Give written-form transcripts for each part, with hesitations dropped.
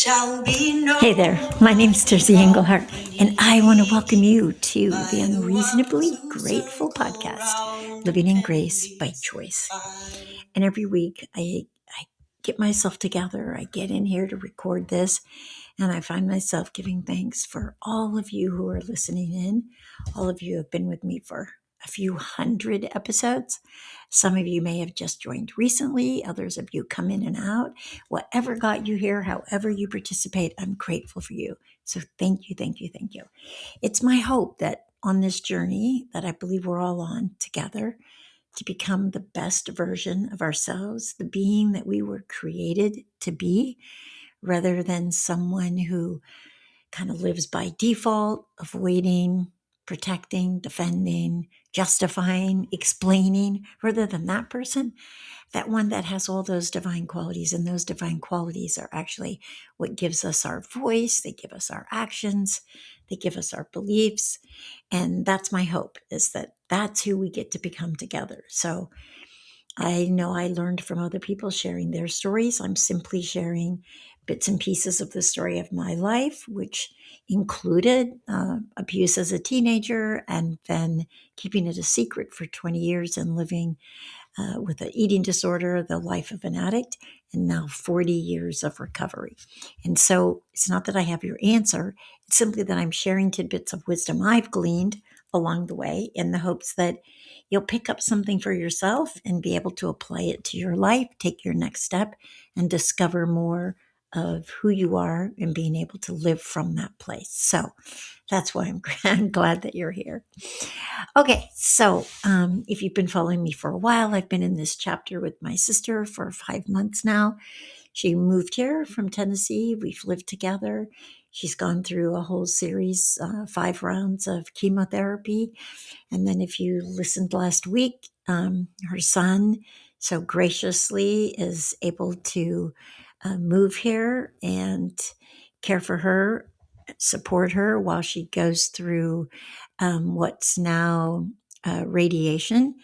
Hey there, my name's Tercy Engelhardt, and I want to welcome you to the Unreasonably Grateful podcast, Living in Grace by Choice. And every week I get myself together, I get in here to record this, and I find myself giving thanks for all of you who are listening in. All of you have been with me for a few hundred episodes. Some of you may have just joined recently. Others of you come in and out. Whatever got you here, however you participate, I'm grateful for you. So thank you, thank you, thank you. It's my hope that on this journey that I believe we're all on together to become the best version of ourselves, the being that we were created to be, rather than someone who kind of lives by default, avoiding, protecting, defending, justifying, explaining, rather than that person, that one that has all those divine qualities. And those divine qualities are actually what gives us our voice. They give us our actions. They give us our beliefs. And that's my hope, is that that's who we get to become together. So I know I learned from other people sharing their stories. I'm simply sharing bits and pieces of the story of my life, which included abuse as a teenager and then keeping it a secret for 20 years and living with an eating disorder, the life of an addict, and now 40 years of recovery. And so it's not that I have your answer. It's simply that I'm sharing tidbits of wisdom I've gleaned along the way in the hopes that you'll pick up something for yourself and be able to apply it to your life, take your next step, and discover more of who you are and being able to live from that place. So that's why I'm glad that you're here. Okay, so if you've been following me for a while, I've been in this chapter with my sister for 5 months now. She moved here from Tennessee. We've lived together. She's gone through a whole series, 5 rounds of chemotherapy. And then if you listened last week, her son so graciously is able to move here and care for her, support her while she goes through what's now radiation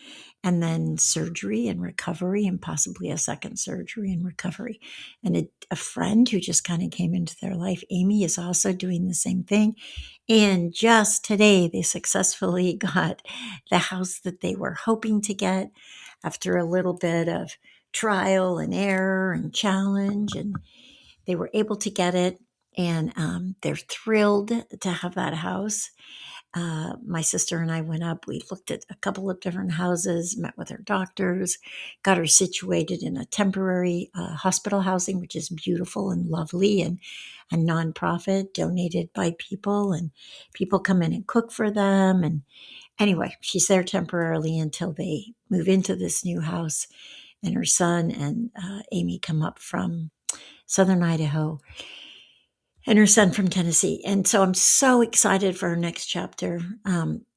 and then surgery and recovery and possibly a second surgery and recovery. And a friend who just kind of came into their life, Amy, is also doing the same thing. And just today, they successfully got the house that they were hoping to get after a little bit of trial and error and challenge. And they were able to get it. And they're thrilled to have that house. My sister and I went up. We looked at a couple of different houses, met with her doctors, got her situated in a temporary hospital housing, which is beautiful and lovely, and a nonprofit donated by people. And people come in and cook for them. And anyway, she's there temporarily until they move into this new house. And her son and Amy come up from Southern Idaho, and her son from Tennessee. And so I'm so excited for her next chapter.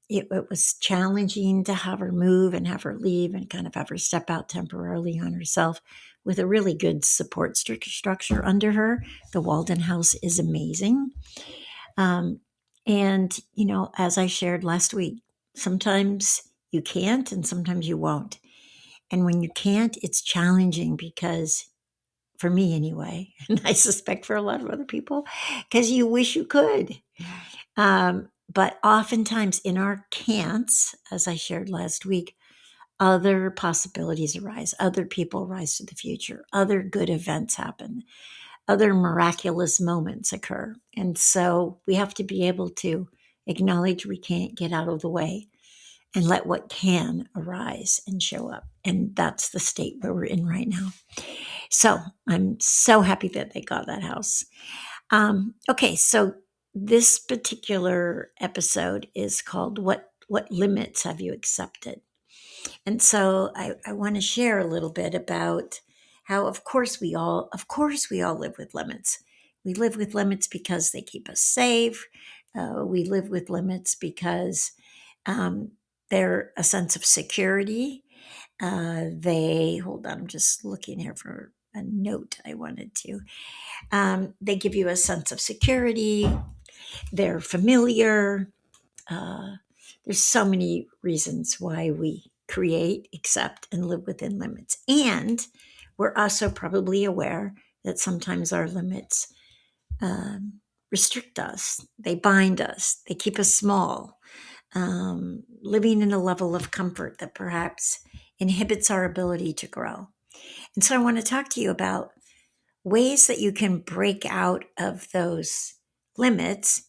It was challenging to have her move and have her leave and kind of have her step out temporarily on herself with a really good support structure under her. The Walden House is amazing. And, as I shared last week, sometimes you can't and sometimes you won't. And when you can't, it's challenging because, for me anyway, and I suspect for a lot of other people, because you wish you could. But oftentimes in our can'ts, as I shared last week, other possibilities arise, other people rise to the future, other good events happen, other miraculous moments occur. And so we have to be able to acknowledge we can't get out of the way and let what can arise and show up. And that's the state where we're in right now. So I'm so happy that they got that house. Okay, so this particular episode is called What Limits Have You Accepted? And so I want to share a little bit about how, of course we all live with limits. We live with limits because they keep us safe. We live with limits because they're a sense of security. Hold on, I'm just looking here for a note I wanted to. They give you a sense of security. They're familiar. There's so many reasons why we create, accept, and live within limits. And we're also probably aware that sometimes our limits restrict us, they bind us, they keep us small, living in a level of comfort that perhaps inhibits our ability to grow. And so I want to talk to you about ways that you can break out of those limits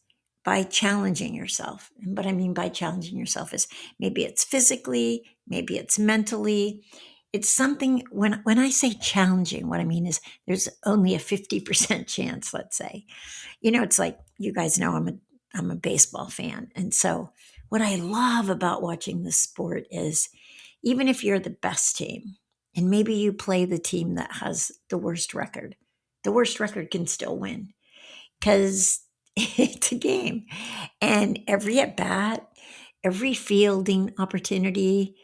by challenging yourself. And what I mean by challenging yourself is maybe it's physically, maybe it's mentally. It's something when I say challenging, what I mean is there's only a 50% chance, let's say. It's like you guys know I'm a baseball fan. And so what I love about watching this sport is even if you're the best team and maybe you play the team that has the worst record can still win because it's a game. And every at bat, every fielding opportunity,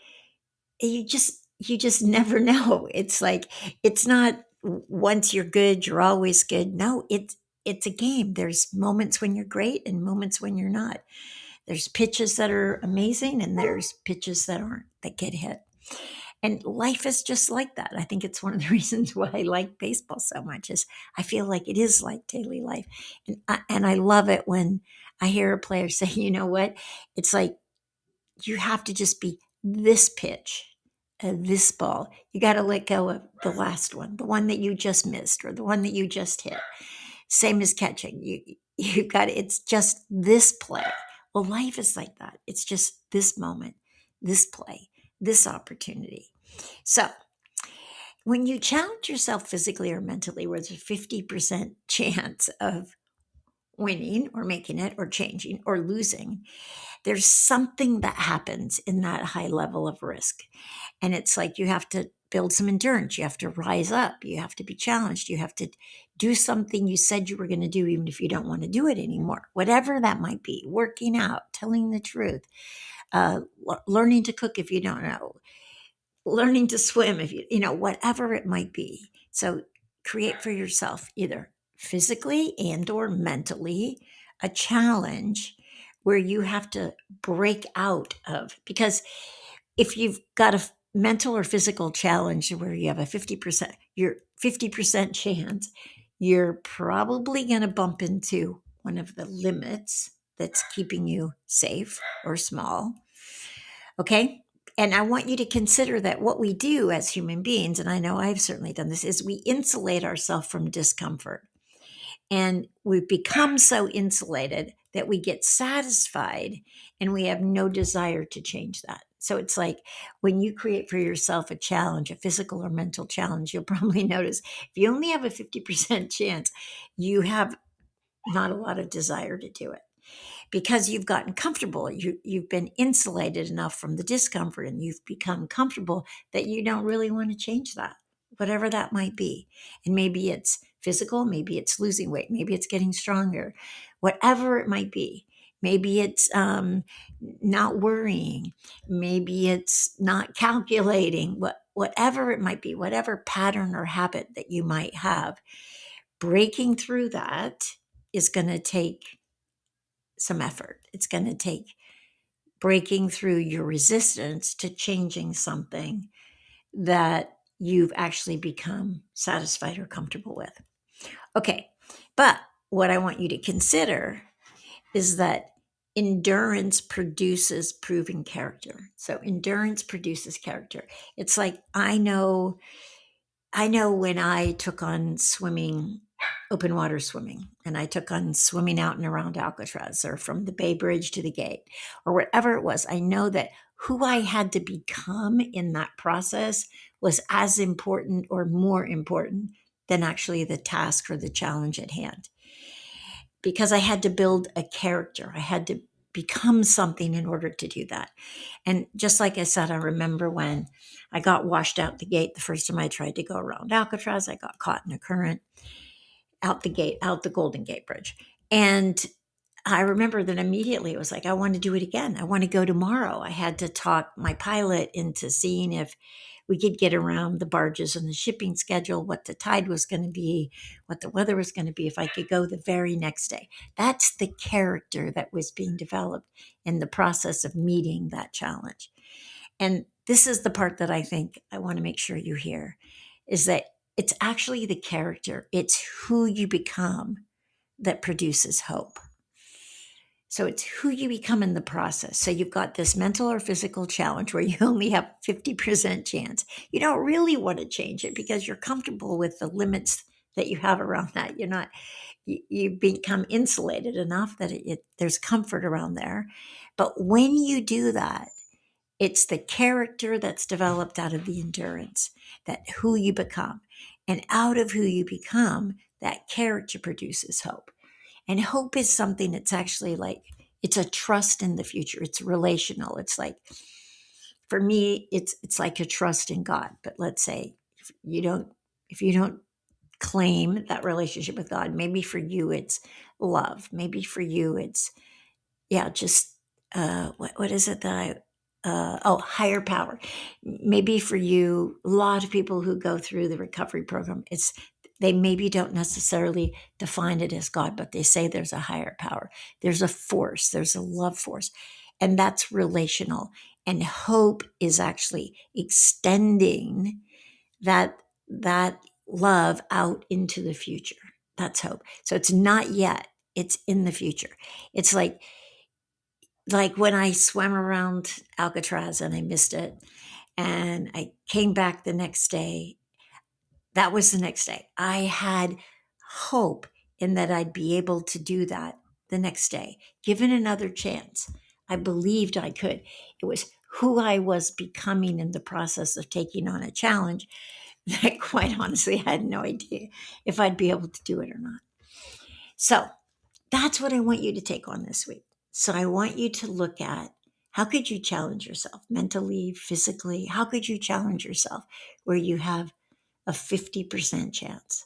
you just never know. It's like it's not once you're good, you're always good. No, it's a game. There's moments when you're great and moments when you're not. There's pitches that are amazing and there's pitches that aren't, that get hit. And life is just like that. I think it's one of the reasons why I like baseball so much is I feel like it is like daily life. And I love it when I hear a player say, you know what? It's like you have to just be this pitch, this ball. You got to let go of the last one, the one that you just missed or the one that you just hit. Same as catching. You got it's just this play. Well, life is like that. It's just this moment, this play, this opportunity. So when you challenge yourself physically or mentally, where there's a 50% chance of winning or making it or changing or losing, there's something that happens in that high level of risk. And it's like you have to build some endurance. You have to rise up. You have to be challenged. You have to do something you said you were going to do, even if you don't want to do it anymore, whatever that might be, working out, telling the truth, learning to cook if you don't know, learning to swim if whatever it might be. So create for yourself either physically and or mentally a challenge where you have to break out of, because if you've got a mental or physical challenge where you have a 50% chance, you're probably going to bump into one of the limits that's keeping you safe or small. Okay. And I want you to consider that what we do as human beings, and I know I've certainly done this, is we insulate ourselves from discomfort. And we've become so insulated that we get satisfied and we have no desire to change that. So it's like when you create for yourself a challenge, a physical or mental challenge, you'll probably notice if you only have a 50% chance, you have not a lot of desire to do it because you've gotten comfortable. You've been insulated enough from the discomfort and you've become comfortable that you don't really want to change that, whatever that might be. And maybe it's physical, maybe it's losing weight, maybe it's getting stronger, whatever it might be. Maybe it's not worrying. Maybe it's not calculating. Whatever it might be, whatever pattern or habit that you might have, breaking through that is going to take some effort. It's going to take breaking through your resistance to changing something that you've actually become satisfied or comfortable with. Okay, but what I want you to consider is that endurance produces proven character. So endurance produces character. It's like I know when I took on swimming, open water swimming, and I took on swimming out and around Alcatraz or from the Bay Bridge to the gate or whatever it was, I know that who I had to become in that process was as important or more important than actually the task or the challenge at hand. Because I had to build a character, I had to become something in order to do that. And just like I said, I remember when I got washed out the gate the first time I tried to go around Alcatraz, I got caught in a current out the gate, out the Golden Gate Bridge. And I remember that immediately it was like, I want to do it again. I want to go tomorrow. I had to talk my pilot into seeing if we could get around the barges and the shipping schedule, what the tide was going to be, what the weather was going to be, if I could go the very next day. That's the character that was being developed in the process of meeting that challenge. And this is the part that I think I want to make sure you hear, is that it's actually the character. It's who you become that produces hope. So it's who you become in the process. So you've got this mental or physical challenge where you only have 50% chance. You don't really want to change it because you're comfortable with the limits that you have around that. You're not, you become insulated enough that there's comfort around there. But when you do that, it's the character that's developed out of the endurance, that who you become. And out of who you become, that character produces hope. And hope is something that's actually like, it's a trust in the future. It's relational. It's like, for me, it's like a trust in God. But let's say if you don't claim that relationship with God, maybe for you it's love. Maybe for you it's, yeah, just what is it that higher power. Maybe for you, a lot of people who go through the recovery program, it's, they maybe don't necessarily define it as God, but they say there's a higher power, there's a force, there's a love force, and that's relational. And hope is actually extending that love out into the future. That's hope. So it's not yet, it's in the future. It's like when I swam around Alcatraz and I missed it, and I came back the next day. That was the next day. I had hope in that I'd be able to do that the next day, given another chance. I believed I could. It was who I was becoming in the process of taking on a challenge that, quite honestly, I had no idea if I'd be able to do it or not. So that's what I want you to take on this week. So I want you to look at, how could you challenge yourself mentally, physically? How could you challenge yourself where you have a 50% chance?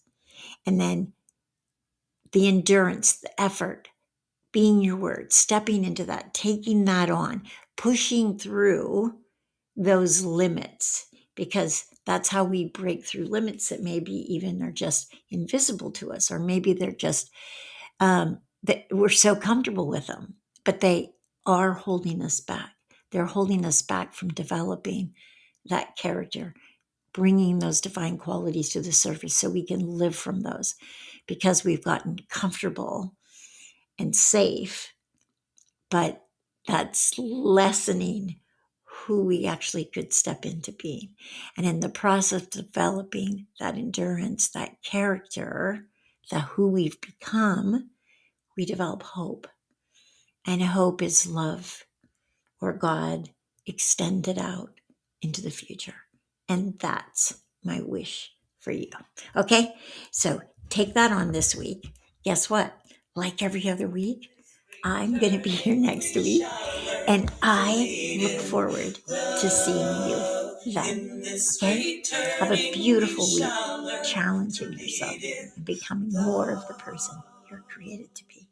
And then the endurance, the effort, being your word, stepping into that, taking that on, pushing through those limits, because that's how we break through limits that maybe even are just invisible to us, or maybe they're just that we're so comfortable with them, but they are holding us back. They're holding us back from developing that character, bringing those divine qualities to the surface so we can live from those, because we've gotten comfortable and safe, but that's lessening who we actually could step into being. And in the process of developing that endurance, that character, that who we've become, we develop hope. And hope is love, or God extended out into the future. And that's my wish for you. Okay? So take that on this week. Guess what? Like every other week, I'm going to be here next week. And I look forward to seeing you then. Okay? Have a beautiful week, challenging yourself and becoming more of the person you're created to be.